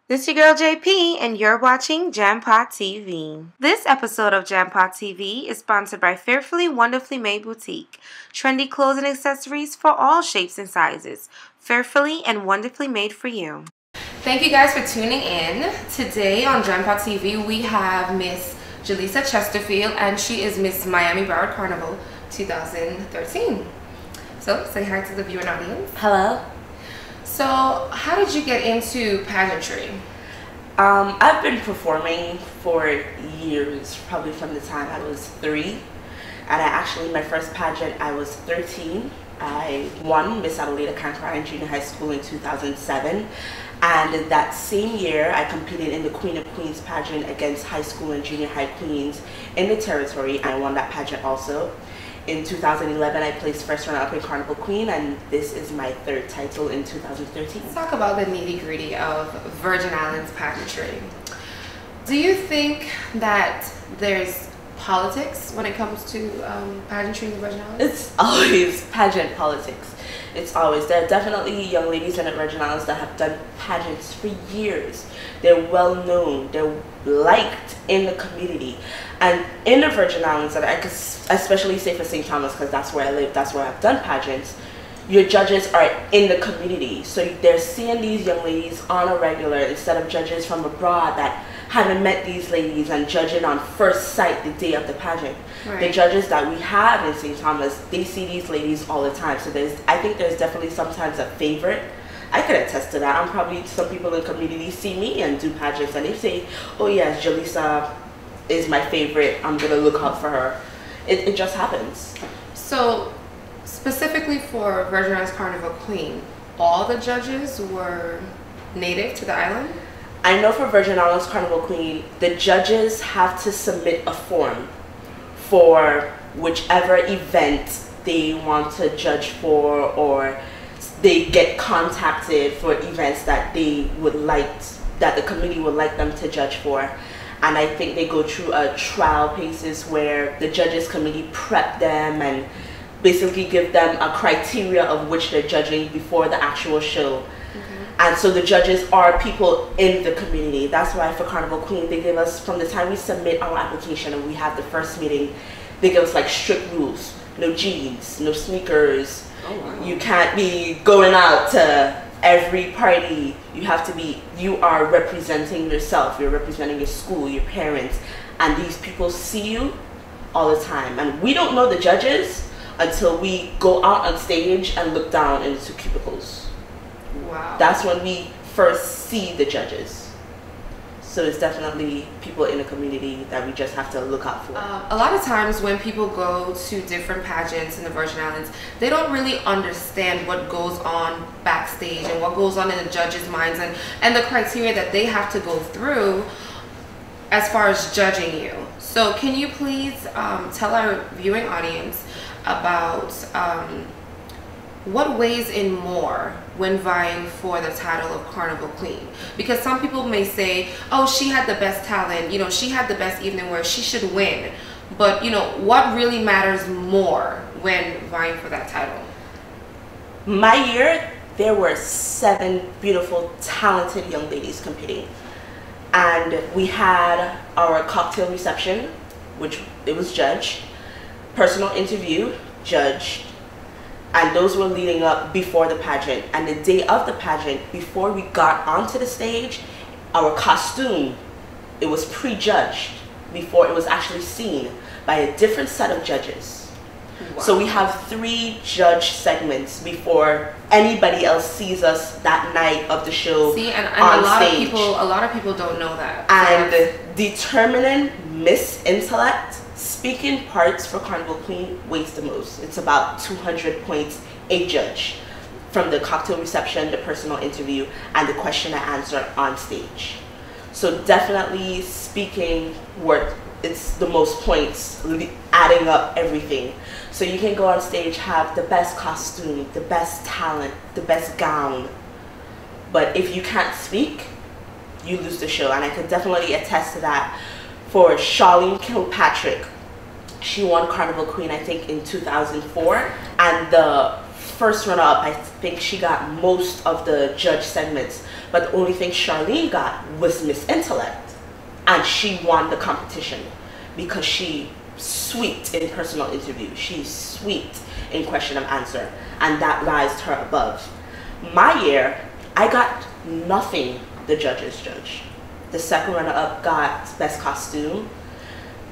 This is your girl JP, and you're watching Jampot TV. This episode of Jampot TV is sponsored by Fearfully Wonderfully Made Boutique. Trendy clothes and accessories for all shapes and sizes. Fearfully and wonderfully made for you. Thank you guys for tuning in. Today on Jampot TV, we have Miss Jesulie Chesterfield, and she is Miss Miami Broward Carnival 2013. So, say hi to the viewing audience. Hello. So, how did you get into pageantry? I've been performing for years, probably from the time I was 3. And my first pageant, I was 13. I won Miss Adelaide in junior high school in 2007. And that same year, I competed in the Queen of Queens pageant against high school and junior high queens in the territory. I won that pageant also. In 2011, I placed first runner-up in Carnival Queen, and this is my 3rd title in 2013. Let's talk about the nitty-gritty of Virgin Islands Pageantry. Do you think that there's politics when it comes to pageantry in the Virgin Islands? It's always pageant politics. It's always. There are definitely young ladies in the Virgin Islands that have done pageants for years. They're well known. They're liked in the community. And in the Virgin Islands, and I could especially say for St. Thomas, because that's where I live, that's where I've done pageants, your judges are in the community. So they're seeing these young ladies on a regular instead of judges from abroad that haven't met these ladies and judging on first sight the day of the pageant. Right. The judges that we have in St. Thomas, they see these ladies all the time. So I think there's definitely sometimes a favorite. I could attest to that. I'm probably, some people in the community see me and do pageants and they say, oh yes, Jesulie is my favorite. I'm going to look out for her. It just happens. So specifically for Virgin Islands Carnival Queen, all the judges were native to the island? I know for Virgin Islands Carnival Queen, the judges have to submit a form for whichever event they want to judge for, or they get contacted for events that they would like, that the committee would like them to judge for. And I think they go through a trial basis where the judges committee prep them and basically give them a criteria of which they're judging before the actual show. And so the judges are people in the community. That's why for Carnival Queen, they give us, from the time we submit our application and we have the first meeting, they give us like strict rules. No jeans, no sneakers. Oh, wow. You can't be going out to every party. You are representing yourself. You're representing your school, your parents. And these people see you all the time. And we don't know the judges until we go out on stage and look down into cubicles. Wow. That's when we first see the judges. So it's definitely people in the community that we just have to look out for. A lot of times when people go to different pageants in the Virgin Islands, they don't really understand what goes on backstage and what goes on in the judges' minds and the criteria that they have to go through as far as judging you. So can you please tell our viewing audience about what weighs in more when vying for the title of Carnival Queen? Because some people may say, oh, she had the best talent, you know, she had the best evening where she should win. But, you know, what really matters more when vying for that title? My year, there were 7 beautiful, talented young ladies competing. And we had our cocktail reception, which it was judged, personal interview, judged, and those were leading up before the pageant. And the day of the pageant, before we got onto the stage, our costume, it was prejudged before it was actually seen by a different set of judges. Wow. So we have 3 judge segments before anybody else sees us that night of the show. See, and on stage. A lot of people don't know that. And determining Miss Intellect, speaking parts for Carnival Queen weighs the most. It's about 200 points a judge from the cocktail reception, the personal interview, and the question and answer on stage. So definitely speaking it's the most points, adding up everything. So you can go on stage, have the best costume, the best talent, the best gown, but if you can't speak, you lose the show. And I could definitely attest to that. For Charlene Kilpatrick, she won Carnival Queen, I think, in 2004, and the first runner-up. I think she got most of the judge segments, but the only thing Charlene got was Miss Intellect, and she won the competition because she sweet in personal interview. She's sweet in question and answer, and that rised her above. My year, I got nothing the judges judge. The second runner-up got best costume,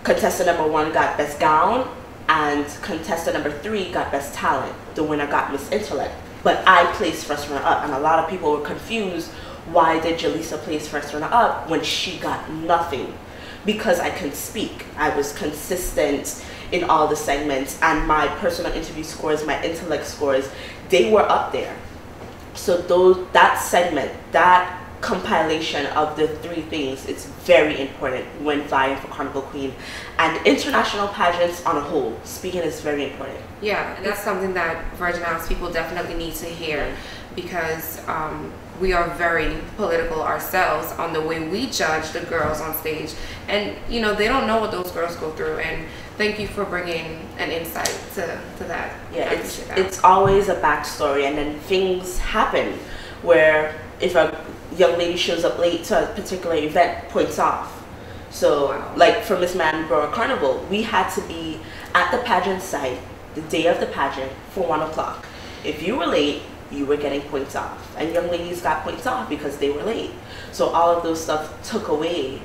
contestant number 1 got best gown, and contestant number 3 got best talent. The winner got Miss Intellect, but I placed first runner-up, and a lot of people were confused. Why did Jalisa place first runner-up when she got nothing? Because I can speak. I was consistent in all the segments, and my personal interview scores, my intellect scores, they were up there. So that segment, that compilation of the 3 things, it's very important when vying for Carnival Queen. And international pageants on a whole, speaking is very important. Yeah, and that's something that Virgin Islands people definitely need to hear, because we are very political ourselves on the way we judge the girls on stage, and you know, they don't know what those girls go through. And thank you for bringing an insight to that. Yeah, it's always a backstory, and then things happen where if a young lady shows up late to a particular event, points off. So wow. Like for Miss Miami Broward Carnival, we had to be at the pageant site the day of the pageant for 1 o'clock. If you were late, you were getting points off, and young ladies got points off because they were late. So all of those stuff took away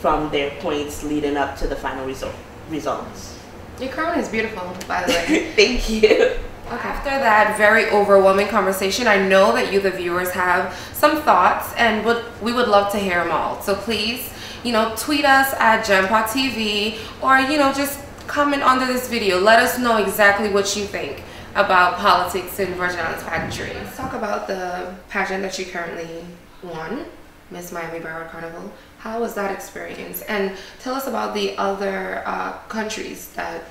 from their points leading up to the final results. Your crown is beautiful, by the way. Thank you. Okay. After that very overwhelming conversation, I know that you, the viewers, have some thoughts, and we would love to hear them all. So please, you know, tweet us at Gempot TV, or you know, just comment under this video. Let us know exactly what you think about politics in Virgin Islands Pageantry. Let's talk about the pageant that you currently won, Miss Miami Broward Carnival. How was that experience? And tell us about the other countries that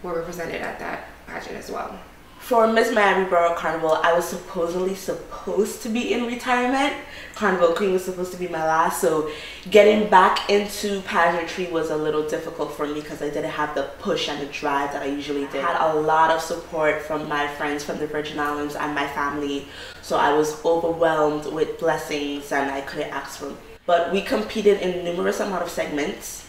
were represented at that pageant as well. For Miss Miami Broward Carnival, I was supposed to be in retirement. Carnival Queen was supposed to be my last, so getting back into pageantry was a little difficult for me because I didn't have the push and the drive that I usually did. I had a lot of support from my friends from the Virgin Islands and my family, so I was overwhelmed with blessings and I couldn't ask for them. But we competed in numerous amount of segments: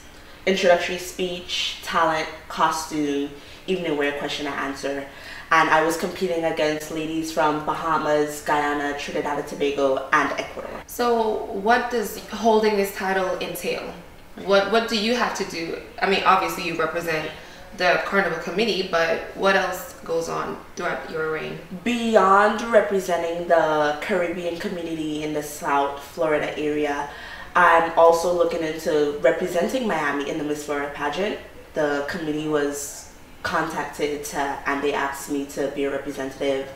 introductory speech, talent, costume, evening wear, question and answer. And I was competing against ladies from Bahamas, Guyana, Trinidad and Tobago, and Ecuador. So what does holding this title entail? What do you have to do? I mean, obviously you represent the Carnival Committee, but what else goes on throughout your reign? Beyond representing the Caribbean community in the South Florida area, I'm also looking into representing Miami in the Miss Florida pageant. The committee was contacted and they asked me to be a representative,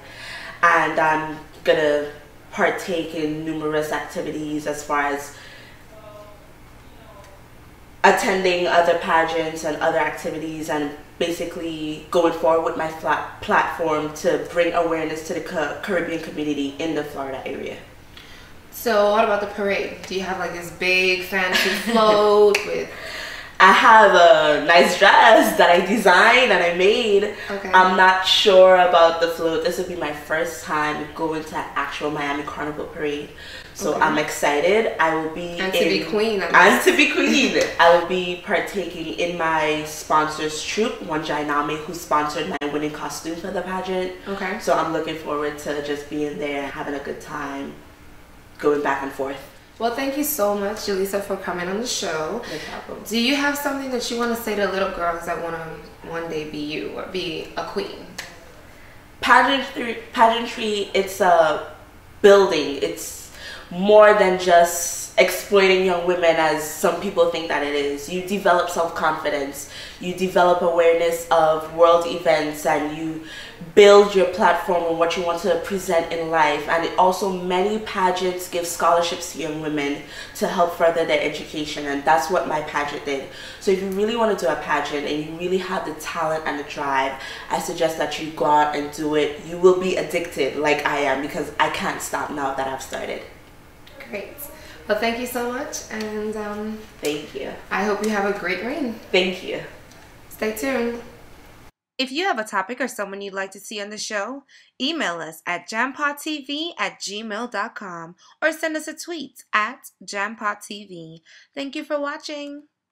and I'm gonna partake in numerous activities as far as attending other pageants and other activities, and basically going forward with my platform to bring awareness to the Caribbean community in the Florida area. So what about the parade? Do you have like this big fancy float with... I have a nice dress that I designed and I made. Okay. I'm not sure about the float. This will be my first time going to an actual Miami Carnival parade. So okay. I'm excited. I will be to be queen. I will be partaking in my sponsor's troupe, Moziah Miller, who sponsored my winning costume for the pageant. Okay. So I'm looking forward to just being there, having a good time, going back and forth. Well, thank you so much, Jalisa, for coming on the show. No problem. Do you have something that you want to say to little girls that want to one day be you or be a queen? Pageantry, it's a building. It's more than just exploiting young women as some people think that it is. You develop self-confidence, you develop awareness of world events, and you build your platform on what you want to present in life. And it also, many pageants give scholarships to young women to help further their education, and that's what my pageant did. So if you really want to do a pageant and you really have the talent and the drive, I suggest that you go out and do it. You will be addicted like I am, because I can't stop now that I've started. Great. Well, thank you so much, and thank you. I hope you have a great reign. Thank you. Stay tuned. If you have a topic or someone you'd like to see on the show, email us at jampodtv@gmail.com or send us a tweet at jampodtv. Thank you for watching.